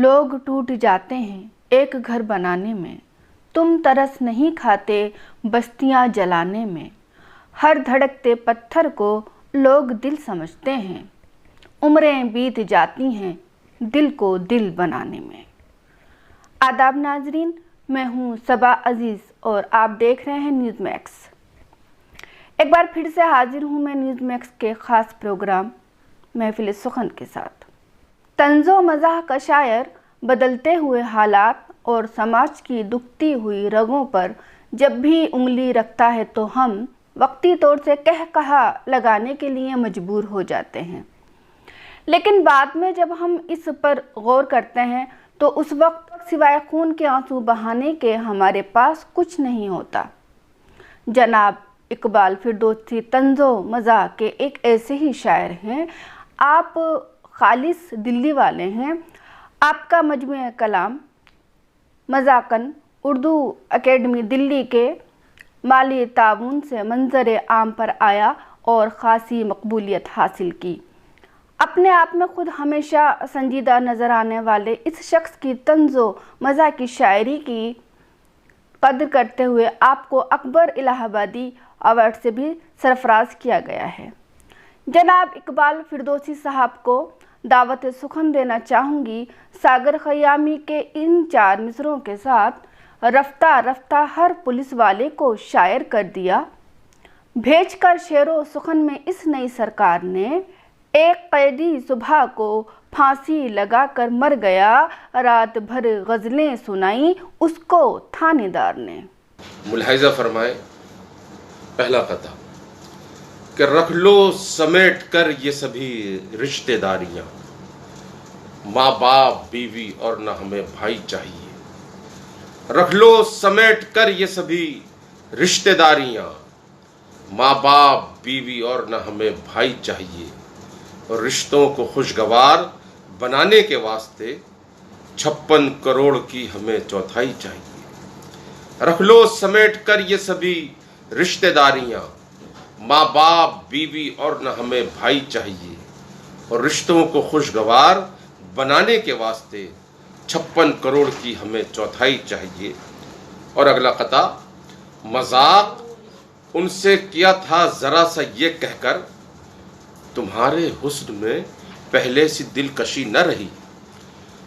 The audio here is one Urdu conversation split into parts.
لوگ ٹوٹ جاتے ہیں ایک گھر بنانے میں، تم ترس نہیں کھاتے بستیاں جلانے میں، ہر دھڑکتے پتھر کو لوگ دل سمجھتے ہیں، عمریں بیت جاتی ہیں دل کو دل بنانے میں۔ آداب ناظرین، میں ہوں صبا عزیز اور آپ دیکھ رہے ہیں نیوز میکس۔ ایک بار پھر سے حاضر ہوں میں نیوز میکس کے خاص پروگرام محفل سخن کے ساتھ۔ طنز و مزاح کا شاعر بدلتے ہوئے حالات اور سماج کی دکھتی ہوئی رگوں پر جب بھی انگلی رکھتا ہے تو ہم وقتی طور سے کہا لگانے کے لیے مجبور ہو جاتے ہیں، لیکن بعد میں جب ہم اس پر غور کرتے ہیں تو اس وقت سوائے خون کے آنسو بہانے کے ہمارے پاس کچھ نہیں ہوتا۔ جناب اقبال فردوسی طنز و مزاح کے ایک ایسے ہی شاعر ہیں۔ آپ خالص دلی والے ہیں۔ آپ کا مجموعہ کلام مذاقن اردو اکیڈمی دلی کے مالی تعاون سے منظر عام پر آیا اور خاصی مقبولیت حاصل کی۔ اپنے آپ میں خود ہمیشہ سنجیدہ نظر آنے والے اس شخص کی طنز و مزاح کی شاعری کی قدر کرتے ہوئے آپ کو اکبر الہ آبادی ایوارڈ سے بھی سرفراز کیا گیا ہے۔ جناب اقبال فردوسی صاحب کو دعوت سخن دینا چاہوں گی۔ ساگر خیامی کے ان 4 مصرعوں کے ساتھ رفتہ رفتہ ہر پولیس والے کو شاعر کر دیا، بھیج کر شعر و سخن میں اس نئی سرکار نے، ایک قیدی صبح کو پھانسی لگا کر مر گیا، رات بھر غزلیں سنائیں اس کو تھانے دار نے۔ ملاحظہ فرمائے پہلا قطعہ کہ رکھ لو سمیٹ کر یہ سبھی رشتے داریاں، ماں باپ بیوی اور نہ ہمیں بھائی چاہیے۔ رکھ لو سمیٹ کر یہ سبھی رشتے داریاں، ماں باپ بیوی اور نہ ہمیں بھائی چاہیے، اور رشتوں کو خوشگوار بنانے کے واسطے 56 کروڑ کی ہمیں چوتھائی چاہیے۔ رکھ لو سمیٹ کر یہ سبھی رشتے داریاں، ماں باپ بیوی اور نہ ہمیں بھائی چاہیے، اور رشتوں کو خوشگوار بنانے کے واسطے 56 کروڑ کی ہمیں چوتھائی چاہیے۔ اور اگلا قطعہ، مذاق ان سے کیا تھا ذرا سا یہ کہہ کر، تمہارے حسن میں پہلے سی دلکشی نہ رہی۔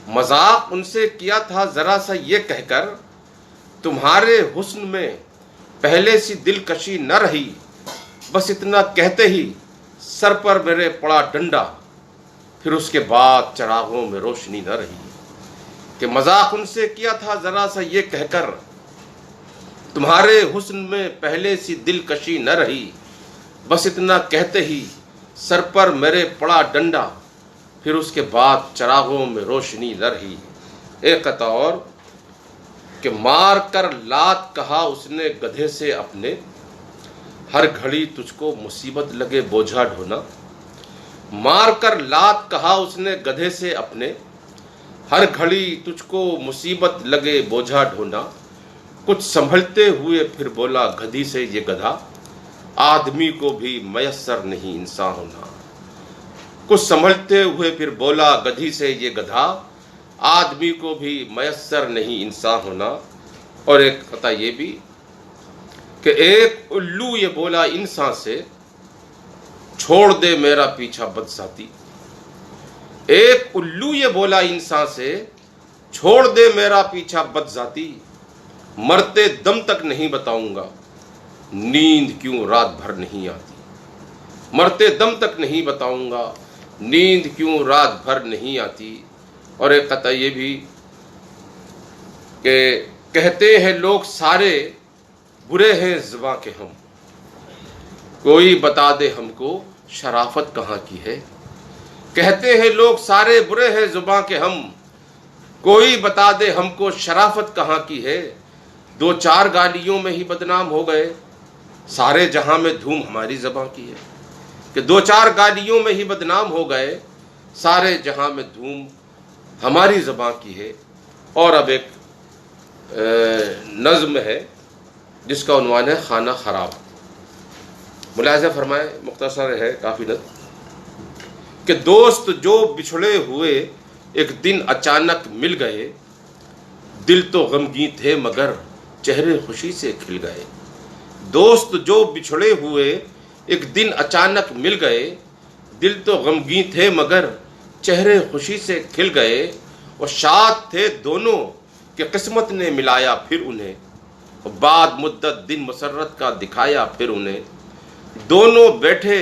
مذاق ان سے کیا تھا ذرا سا یہ کہہ کر، تمہارے حسن میں پہلے سی دلکشی نہ رہی، بس اتنا کہتے ہی سر پر میرے پڑا ڈنڈا، پھر اس کے بعد چراغوں میں روشنی نہ رہی۔ کہ مذاق ان سے کیا تھا ذرا سا یہ کہہ کر، تمہارے حسن میں پہلے سی دلکشی نہ رہی، بس اتنا کہتے ہی سر پر میرے پڑا ڈنڈا، پھر اس کے بعد چراغوں میں روشنی نہ رہی۔ ایک قطعہ اور کہ مار کر لات کہا اس نے گدھے سے اپنے، ہر گھڑی تجھ کو مصیبت لگے بوجھا ڈھونا۔ مار کر لات کہا اس نے گدھے سے اپنے، ہر گھڑی تجھ کو مصیبت لگے بوجھا ڈھونا۔ کچھ سنبھلتے ہوئے پھر بولا گدھی سے یہ گدھا، آدمی کو بھی میسر نہیں انسان ہونا۔ کچھ سنبھلتے ہوئے پھر بولا گدھی سے یہ گدھا، آدمی کو بھی میسر نہیں انسان ہونا۔ اور ایک قطعہ یہ بھی کہ ایک الو یہ بولا انسان سے، چھوڑ دے میرا پیچھا بد ذاتی۔ ایک الو یہ بولا انسان سے، چھوڑ دے میرا پیچھا بد ذاتی، مرتے دم تک نہیں بتاؤں گا نیند کیوں رات بھر نہیں آتی۔ مرتے دم تک نہیں بتاؤں گا نیند کیوں رات بھر نہیں آتی۔ اور ایک قطعہ یہ بھی کہ کہتے ہیں لوگ سارے برے ہیں زباں کے ہم، کوئی بتا دے ہم کو شرافت کہاں کی ہے۔ کہتے ہیں لوگ سارے برے ہیں زباں کے ہم، کوئی بتا دے ہم کو شرافت کہاں کی ہے۔ 2-4 گالیوں میں ہی بدنام ہو گئے، سارے جہاں میں دھوم ہماری زباں کی ہے۔ کہ 2-4 گالیوں میں ہی بدنام ہو گئے، سارے جہاں میں دھوم ہماری زباں کی ہے۔ اور اب ایک نظم ہے جس کا عنوان ہے خانہ خراب۔ ملاحظہ فرمائے، مختصر ہے کافی نظم، کہ دوست جو بچھڑے ہوئے ایک دن اچانک مل گئے، دل تو غمگین تھے مگر چہرے خوشی سے کھل گئے۔ دوست جو بچھڑے ہوئے ایک دن اچانک مل گئے، دل تو غمگین تھے مگر چہرے خوشی سے کھل گئے، اور شاد تھے دونوں کہ قسمت نے ملایا پھر انہیں، بعد مدت دن مسرت کا دکھایا پھر انہیں۔ دونوں بیٹھے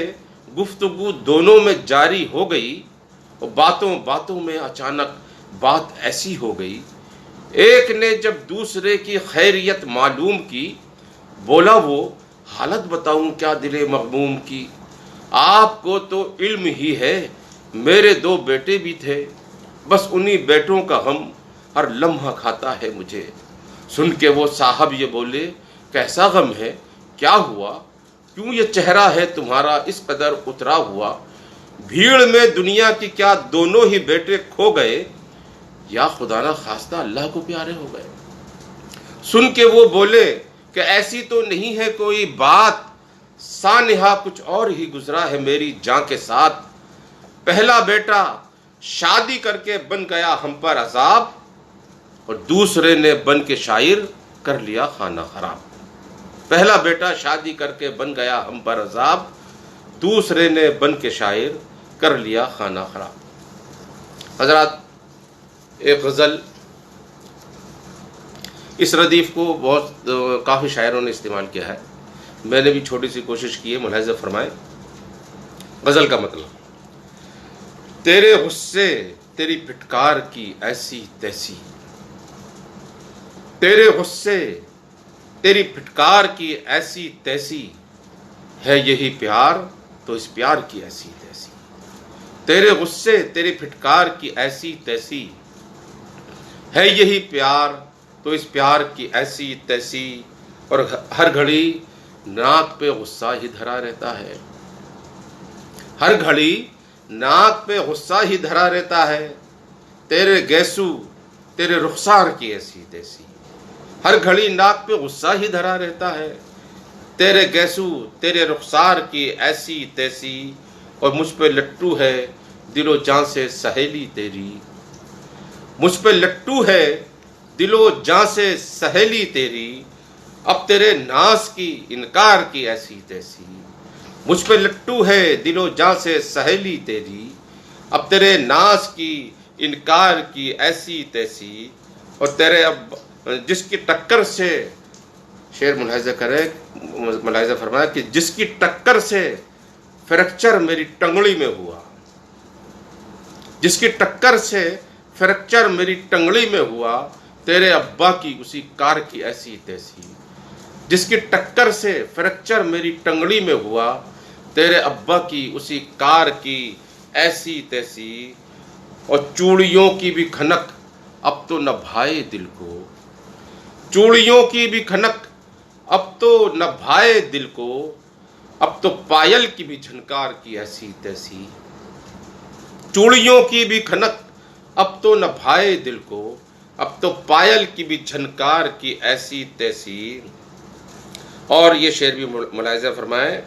گفتگو دونوں میں جاری ہو گئی، اور باتوں باتوں میں اچانک بات ایسی ہو گئی، ایک نے جب دوسرے کی خیریت معلوم کی، بولا وہ حالت بتاؤں کیا دل مغموم کی، آپ کو تو علم ہی ہے میرے دو بیٹے بھی تھے، بس انہی بیٹوں کا غم ہر لمحہ کھاتا ہے مجھے۔ سن کے وہ صاحب یہ بولے کیسا غم ہے، کیا ہوا، کیوں یہ چہرہ ہے تمہارا اس قدر اترا ہوا، بھیڑ میں دنیا کی کیا دونوں ہی بیٹے کھو گئے، یا خدا نہ خواستہ اللہ کو پیارے ہو گئے۔ سن کے وہ بولے کہ ایسی تو نہیں ہے کوئی بات، سانحہ کچھ اور ہی گزرا ہے میری جاں کے ساتھ، پہلا بیٹا شادی کر کے بن گیا ہم پر عذاب، اور دوسرے نے بن کے شاعر کر لیا خانہ خراب۔ پہلا بیٹا شادی کر کے بن گیا ہم پر عذاب، دوسرے نے بن کے شاعر کر لیا خانہ خراب۔ حضرات، ایک غزل، اس ردیف کو بہت کافی شاعروں نے استعمال کیا ہے، میں نے بھی چھوٹی سی کوشش کی ہے، ملاحظہ فرمائیں۔ غزل کا مطلب: تیرے غصے تیری پھٹکار کی ایسی تیسی، تیرے غصے تیری پھٹکار کی ایسی تیسی، ہے یہی پیار تو اس پیار کی ایسی تیسی، تیرے غصے تیری پھٹکار کی ایسی تیسی، ہے یہی پیار تو اس پیار کی ایسی تیسی، اور ہر گھڑی ناک پہ غصہ ہی دھرا رہتا ہے، ہر گھڑی ناک پہ غصہ ہی دھرا رہتا ہے، تیرے گیسو تیرے رخسار کی ایسی تیسی، ہر گھڑی ناک پہ غصہ ہی دھرا رہتا ہے، تیرے گیسو تیرے رخسار کی ایسی تیسی، اور مجھ پہ لٹو ہے دل و جان سے سہیلی تیری، مجھ پہ لٹو ہے دل و جان سے سہیلی تیری، اب تیرے ناز کی انکار کی ایسی تیسی، مجھ پہ لٹو ہے دل و جان سے سہیلی تیری، اب تیرے ناز کی انکار کی ایسی تیسی، اور تیرے اب جس کی ٹکر سے، شعر ملاحظہ فرمایا کہ جس کی ٹکر سے فریکچر میری ٹنگڑی میں ہوا، جس کی ٹکر سے فریکچر میری ٹنگڑی میں ہوا، تیرے ابا کی اسی کار کی ایسی تیسی، جس کی ٹکر سے فریکچر میری ٹنگڑی میں ہوا، تیرے ابا کی اسی کار کی ایسی تیسی، اور چوڑیوں کی بھی کھنک اب تو نہ بھائے دل کو، چوڑیوں کی بھی کھنک اب تو نہ بھائے دل کو، اب تو پائل کی بھی جھنکار کی ایسی تیسی، چوڑیوں کی بھی کھنک اب تو نہ بھائے دل کو، اب تو پائل کی بھی جھنکار کی ایسی تیسی۔ اور یہ شعر بھی ملاحظہ فرمائے،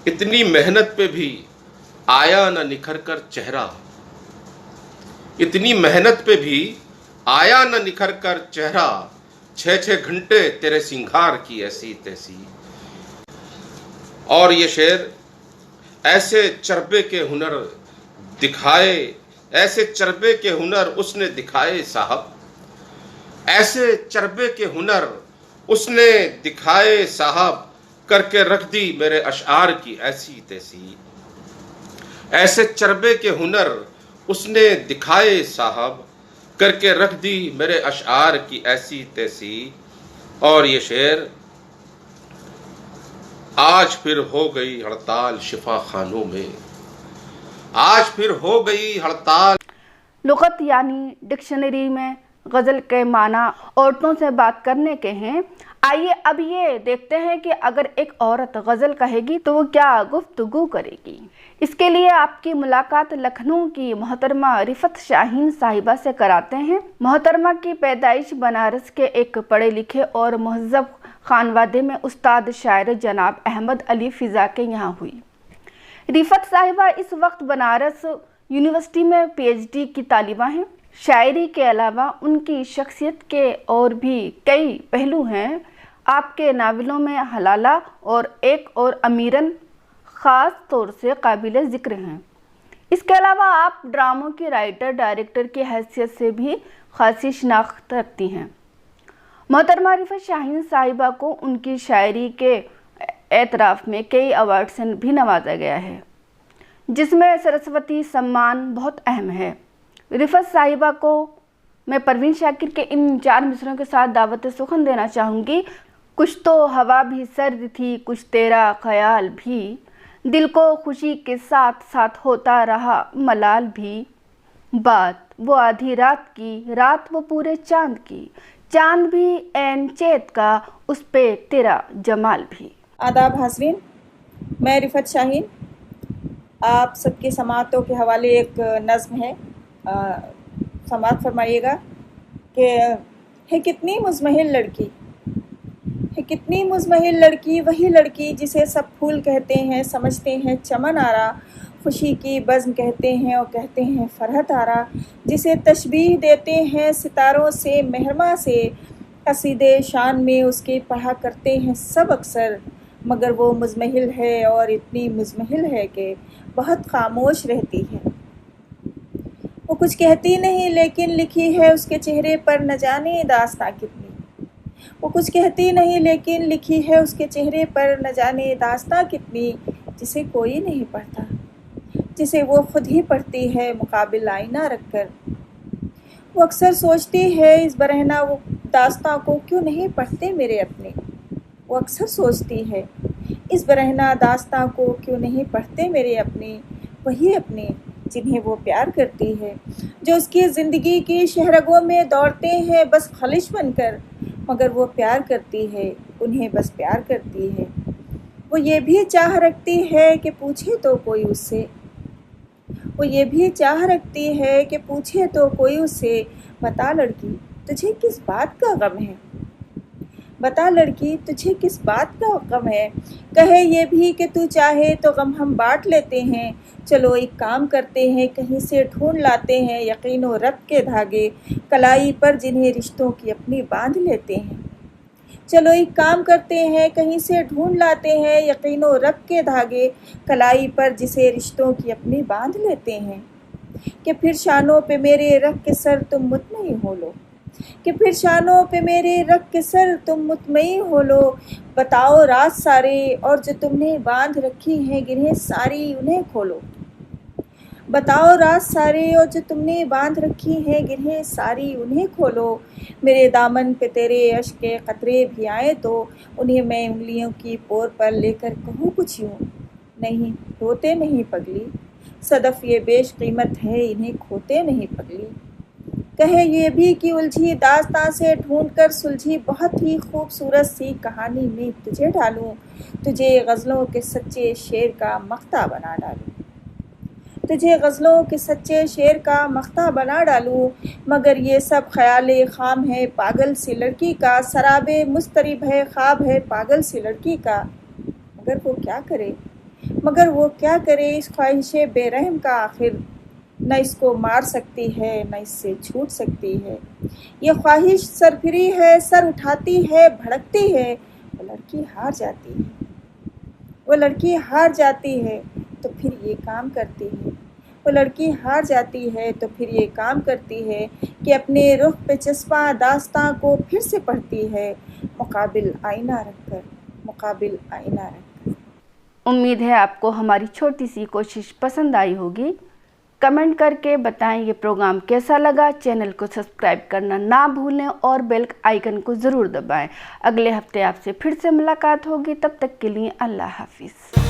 اتنی محنت پہ بھی آیا نہ نکھر کر چہرہ، اتنی محنت پہ بھی آیا نہ نکھر کر چہرہ، 6 گھنٹے تیرے سنگھار کی ایسی تیسی۔ اور یہ شعر ایسے چربے کے ہنر دکھائے، ایسے چربے کے ہنر اس نے دکھائے صاحب، ایسے چربے کے ہنر اس نے دکھائے صاحب، کر کے رکھ دی میرے اشعار کی ایسی تیسی، ایسے چربے کے ہنر اس نے دکھائے صاحب، کر کے رکھ دی میرے اشعار کی ایسی تیسی۔ اور یہ شعر، آج پھر ہو گئی ہڑتال شفا خانوں میں، آج پھر ہو گئی ہڑتال۔ لغت یعنی ڈکشنری میں غزل کے معنی عورتوں سے بات کرنے کے ہیں۔ آئیے اب یہ دیکھتے ہیں کہ اگر ایک عورت غزل کہے گی تو وہ کیا گفتگو کرے گی۔ اس کے لیے آپ کی ملاقات لکھنؤ کی محترمہ رفت شاہین صاحبہ سے کراتے ہیں۔ محترمہ کی پیدائش بنارس کے ایک پڑھے لکھے اور مہذب خانوادے میں استاد شاعر جناب احمد علی فضا کے یہاں ہوئی۔ رفت صاحبہ اس وقت بنارس یونیورسٹی میں PhD کی طالبہ ہیں۔ شاعری کے علاوہ ان کی شخصیت کے اور بھی کئی پہلو ہیں۔ آپ کے ناولوں میں حلالہ اور ایک اور امیرن خاص طور سے قابل ذکر ہیں۔ اس کے علاوہ آپ ڈراموں کی رائٹر ڈائریکٹر کی حیثیت سے بھی خاصی شناخت رکھتی ہیں۔ محترمہ رفعت شاہین صاحبہ کو ان کی شاعری کے اعتراف میں کئی ایوارڈ سے بھی نوازا گیا ہے، جس میں سرسوتی سمان بہت اہم ہے۔ رفعت صاحبہ کو میں پروین شاکر کے ان 4 مصرعوں کے ساتھ دعوت سخن دینا چاہوں گی۔ کچھ تو ہوا بھی سرد تھی، کچھ تیرا خیال بھی، دل کو خوشی کے ساتھ ساتھ ہوتا رہا ملال بھی، بات وہ آدھی رات کی، رات وہ پورے چاند کی، چاند بھی عین چیت کا، اس پہ تیرا جمال بھی۔ آداب حاضرین، میں رفعت شاہین آپ سب کی سماعتوں کے حوالے ایک نظم ہے، سماعت فرمائیے گا کہ ہے کتنی مزمحل لڑکی، ہے کتنی مزمحل لڑکی، وہی لڑکی جسے سب پھول کہتے ہیں، سمجھتے ہیں چمن آرا، خوشی کی بزم کہتے ہیں اور کہتے ہیں فرحت آرا، جسے تشبیہ دیتے ہیں ستاروں سے، مہرماں سے، قصیدے شان میں اس کے پڑھا کرتے ہیں سب اکثر، مگر وہ مزمحل ہے اور اتنی مزمحل ہے کہ بہت خاموش رہتی ہے۔ وہ کچھ کہتی نہیں لیکن لکھی ہے اس کے چہرے پر نہ جانے داستاں کتنی، وہ کچھ کہتی نہیں لیکن لکھی ہے اس کے چہرے پر نہ جانے داستاں کتنی، جسے کوئی نہیں پڑھتا، جسے وہ خود ہی پڑھتی ہے مقابل آئینہ رکھ کر۔ وہ اکثر سوچتی ہے اس برہنہ وہ داستاں کو کیوں نہیں پڑھتے میرے اپنے، وہ اکثر سوچتی ہے اس برہنہ داستاں کو کیوں نہیں پڑھتے میرے اپنے، وہی اپنے جنہیں وہ پیار کرتی ہے، جو اس کی زندگی کی شہرگوں میں دوڑتے ہیں بس خلش بن کر، مگر وہ پیار کرتی ہے، انہیں بس پیار کرتی ہے۔ وہ یہ بھی چاہ رکھتی ہے کہ پوچھے تو کوئی اس سے، وہ یہ بھی چاہ رکھتی ہے کہ پوچھے تو کوئی اس سے، بتا لڑکی تجھے کس بات کا غم ہے، بتا لڑکی تجھے کس بات کا غم ہے، کہے یہ بھی کہ تو چاہے تو غم ہم بانٹ لیتے ہیں، چلو ایک کام کرتے ہیں کہیں سے ڈھونڈ لاتے ہیں یقین و رب کے دھاگے، کلائی پر جنہیں رشتوں کی اپنی باندھ لیتے ہیں، چلو ایک کام کرتے ہیں کہیں سے ڈھونڈ لاتے ہیں یقین و رب کے دھاگے، کلائی پر جسے رشتوں کی اپنی باندھ لیتے ہیں، کہ پھر شانوں پہ میرے رکھ کے سر تم مطمئن ہو لو، کہ پھر شانوں پہ میرے رکھ کے سر تم مطمئن ہو لو، بتاؤ راز سارے اور جو تم نے باندھ رکھی ہیں گرہیں ساری انہیں کھولو، بتاؤ راز سارے اور جو تم نے باندھ رکھی ہیں گرہیں ساری انہیں کھولو، میرے دامن پہ تیرے اشک کے قطرے بھی آئیں تو انہیں میں انگلیوں کی پور پر لے کر کہوں کچھ یوں، نہیں روتے نہیں پگلی، صدف یہ بیش قیمت ہے انہیں کھوتے نہیں پگلی، کہے یہ بھی کہ الجھی داستاں سے ڈھونڈ کر سلجھی بہت ہی خوبصورت سی کہانی میں تجھے ڈالوں، تجھے غزلوں کے سچے شعر کا مقطع بنا ڈالوں، تجھے غزلوں کے سچے شعر کا مقطع بنا ڈالوں، مگر یہ سب خیال خام ہے پاگل سی لڑکی کا، سراب مضطرب ہے خواب ہے پاگل سی لڑکی کا، مگر وہ کیا کرے، مگر وہ کیا کرے اس خواہش بے رحم کا، آخر نہ اس کو مار سکتی ہے نہ اس سے چھوٹ سکتی ہے، یہ خواہش سرپھری ہے سر اٹھاتی ہے بھڑکتی ہے، وہ لڑکی ہار جاتی ہے، وہ لڑکی ہار جاتی ہے تو پھر یہ کام کرتی ہے، وہ لڑکی ہار جاتی ہے تو پھر یہ کام کرتی ہے کہ اپنے رخ پہ چسپاں داستاں کو پھر سے پڑھتی ہے مقابل آئینہ رکھ کر، مقابل آئینہ رکھ کر۔ امید ہے آپ کو ہماری چھوٹی سی کوشش پسند آئی ہوگی۔ کمنٹ کر کے بتائیں یہ پروگرام کیسا لگا، چینل کو سبسکرائب کرنا نہ بھولیں اور بیل آئیکن کو ضرور دبائیں۔ اگلے ہفتے آپ سے پھر سے ملاقات ہوگی، تب تک کے لیے اللہ حافظ۔